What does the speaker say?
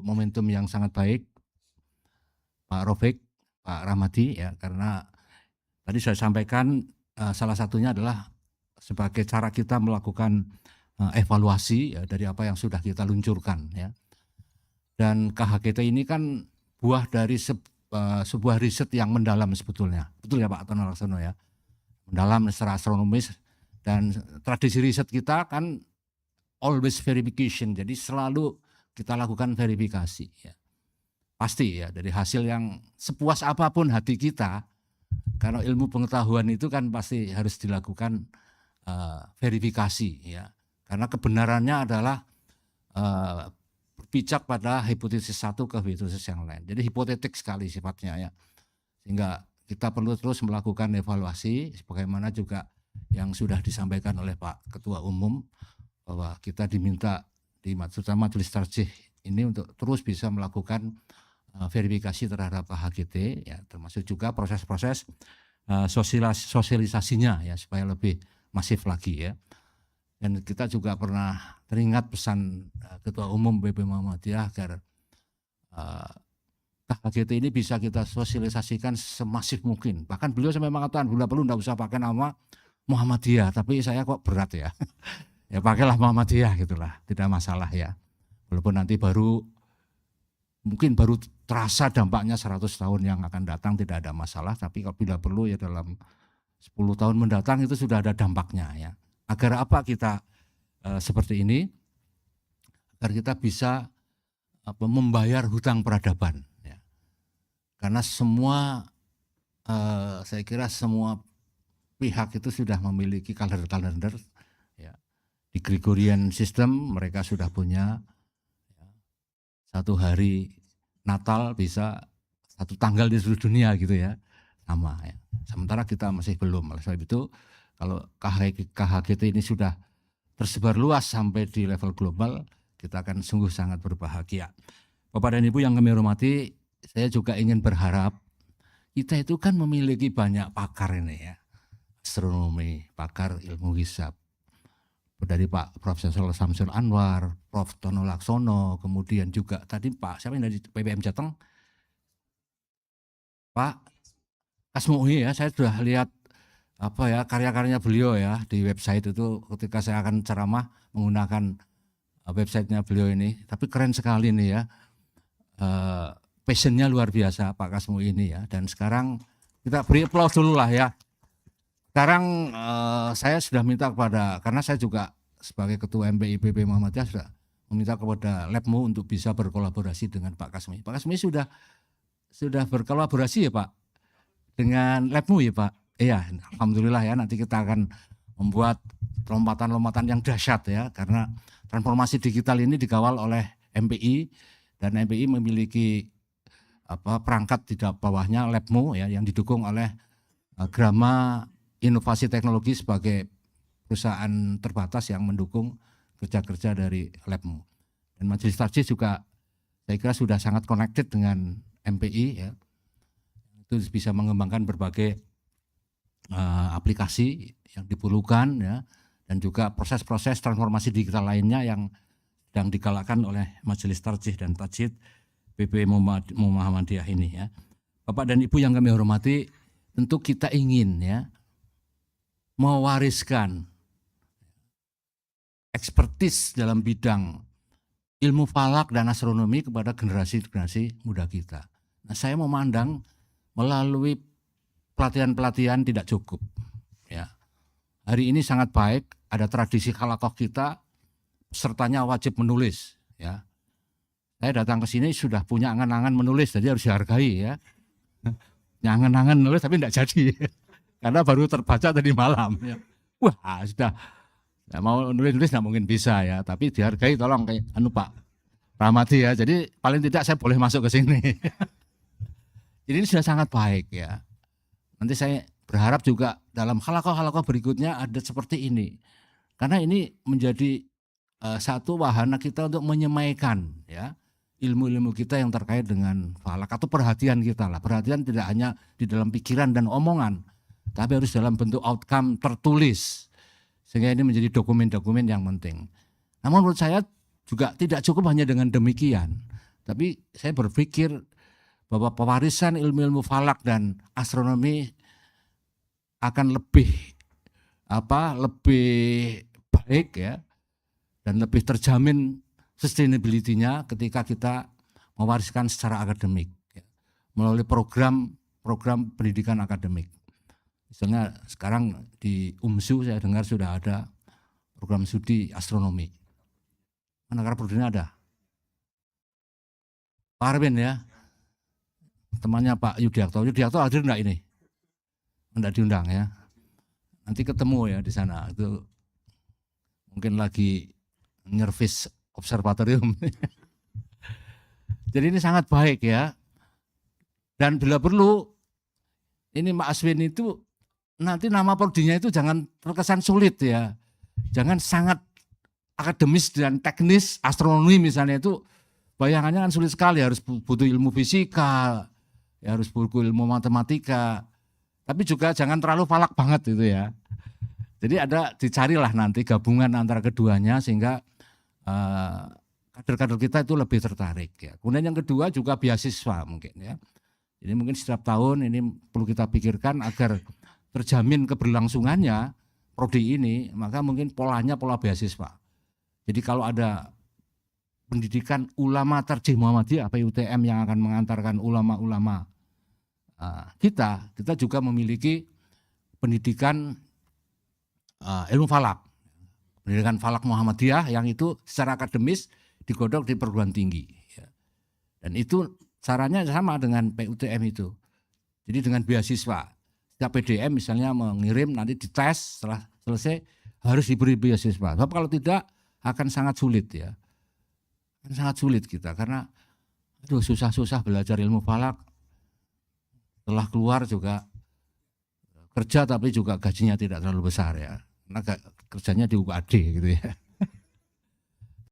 momentum yang sangat baik, Pak Rofik, Pak Rahmadi ya, karena tadi saya sampaikan salah satunya adalah sebagai cara kita melakukan evaluasi ya dari apa yang sudah kita luncurkan ya. Dan KHGT ini kan buah dari sebuah riset yang mendalam sebetulnya. Betul ya Pak Tono Laksono ya? Mendalam secara astronomis, dan tradisi riset kita kan always verification, jadi selalu kita lakukan verifikasi ya. Pasti ya dari hasil yang sepuas apapun hati kita, karena ilmu pengetahuan itu kan pasti harus dilakukan verifikasi ya. Karena kebenarannya adalah berpijak pada hipotesis satu ke hipotesis yang lain. Jadi hipotetik sekali sifatnya ya. Sehingga kita perlu terus melakukan evaluasi sebagaimana juga yang sudah disampaikan oleh Pak Ketua Umum, bahwa kita diminta terutama Majelis Tarjih ini untuk terus bisa melakukan verifikasi terhadap KHGT ya, termasuk juga proses-proses sosialisasinya ya supaya lebih masif lagi ya. Dan kita juga pernah teringat pesan Ketua Umum BP Muhammadiyah agar KHGT ini bisa kita sosialisasikan semasif mungkin. Bahkan beliau sampai mengatakan bila perlu tidak usah pakai nama Muhammadiyah, tapi saya kok berat ya. Ya pakailah Muhammadiyah gitulah, tidak masalah ya. Walaupun nanti mungkin baru terasa dampaknya 100 tahun yang akan datang, tidak ada masalah, tapi kalau bila perlu ya dalam 10 tahun mendatang itu sudah ada dampaknya ya. Agar apa kita seperti ini? Agar kita bisa membayar hutang peradaban ya. Karena semua saya kira semua pihak itu sudah memiliki kalender ya. Di Gregorian system mereka sudah punya ya, satu hari Natal bisa satu tanggal di seluruh dunia gitu ya, sama ya. Sementara kita masih belum. Oleh sebab itu kalau KHGT ini sudah tersebar luas sampai di level global, kita akan sungguh sangat berbahagia. Bapak dan Ibu yang kami hormati, saya juga ingin berharap kita itu kan memiliki banyak pakar ini ya, astronomi, pakar ilmu hisab, dari Pak Profesor Samsul Anwar, Prof. Tono Laksono, kemudian juga tadi Pak siapa yang dari PPM Jateng, Pak Kasmui ya, saya sudah lihat karya-karyanya beliau ya di website itu ketika saya akan ceramah menggunakan websitenya beliau ini, tapi keren sekali nih ya, passionnya luar biasa Pak Kasmui ini ya. Dan sekarang kita beri aplaus dulu lah ya. Sekarang saya sudah minta karena saya juga sebagai Ketua MPI BP Muhammadiyah sudah meminta kepada Labmu untuk bisa berkolaborasi dengan Pak Kasmi. Pak Kasmi sudah berkolaborasi ya Pak dengan Labmu ya Pak. Iya, alhamdulillah ya, nanti kita akan membuat lompatan-lompatan yang dahsyat ya, karena transformasi digital ini dikawal oleh MPI dan MPI memiliki perangkat di bawahnya Labmu ya, yang didukung oleh Grama Inovasi Teknologi sebagai perusahaan terbatas yang mendukung kerja-kerja dari Labmu. Dan Majelis Tarjih juga saya kira sudah sangat connected dengan MPI ya. Itu bisa mengembangkan berbagai aplikasi yang diperlukan ya, dan juga proses-proses transformasi digital lainnya yang sedang digalakkan oleh Majelis Tarjih dan Tajid BP Muhammadiyah ini ya. Bapak dan Ibu yang kami hormati, tentu kita ingin ya mewariskan ekspertis dalam bidang ilmu falak dan astronomi kepada generasi-generasi muda kita. Nah, saya memandang melalui pelatihan-pelatihan tidak cukup. Ya. Hari ini sangat baik, ada tradisi halakoh kita, pesertanya wajib menulis. Ya. Saya datang ke sini sudah punya angan-angan menulis, jadi harus dihargai ya. Angan-angan menulis tapi tidak jadi, karena baru terbaca tadi malam. Ya. Wah sudah, ya, mau nulis-nulis tidak mungkin bisa ya, tapi dihargai tolong kayak Pak Rahmadi ya. Jadi paling tidak saya boleh masuk ke sini. Jadi ini sudah sangat baik ya. Nanti saya berharap juga dalam halakoh-halakoh berikutnya ada seperti ini. Karena ini menjadi satu wahana kita untuk menyemaikan ya ilmu-ilmu kita yang terkait dengan falak, atau perhatian kita lah. Perhatian tidak hanya di dalam pikiran dan omongan, tapi harus dalam bentuk outcome tertulis. Sehingga ini menjadi dokumen-dokumen yang penting. Namun menurut saya juga tidak cukup hanya dengan demikian. Tapi saya berpikir bahwa pewarisan ilmu-ilmu falak dan astronomi akan lebih baik ya, dan lebih terjamin sustainability-nya ketika kita mewariskan secara akademik ya, melalui program pendidikan akademik. Misalnya sekarang di UMSU saya dengar sudah ada program studi astronomi. Mana Produknya ada? Pak Arwin ya, temannya Pak Yudiarto. Yudiarto hadir enggak ini? Enggak diundang ya. Nanti ketemu ya di sana. Itu mungkin lagi nyervis observatorium. Jadi ini sangat baik ya. Dan bila perlu, ini Pak Aswin itu nanti nama prodinya itu jangan terkesan sulit ya. Jangan sangat akademis dan teknis, astronomi misalnya itu bayangannya kan sulit sekali, harus butuh ilmu fisika, ya harus butuh ilmu matematika, tapi juga jangan terlalu falak banget itu ya. Jadi dicarilah nanti gabungan antara keduanya sehingga kader-kader kita itu lebih tertarik ya. Kemudian yang kedua juga beasiswa mungkin ya. Jadi mungkin setiap tahun ini perlu kita pikirkan agar terjamin keberlangsungannya prodi ini, maka mungkin polanya pola beasiswa. Jadi kalau ada pendidikan ulama tarjih Muhammadiyah PUTM yang akan mengantarkan ulama-ulama kita juga memiliki pendidikan ilmu falak, pendidikan falak Muhammadiyah yang itu secara akademis digodok di perguruan tinggi. Dan itu caranya sama dengan PUTM itu. Jadi dengan beasiswa, setiap PDM misalnya mengirim nanti dites, setelah selesai harus diberi beasiswa. Sebab kalau tidak akan sangat sulit ya. Sangat sulit kita karena susah-susah belajar ilmu falak, setelah keluar juga kerja tapi juga gajinya tidak terlalu besar ya, karena kerjanya di UKAD gitu ya.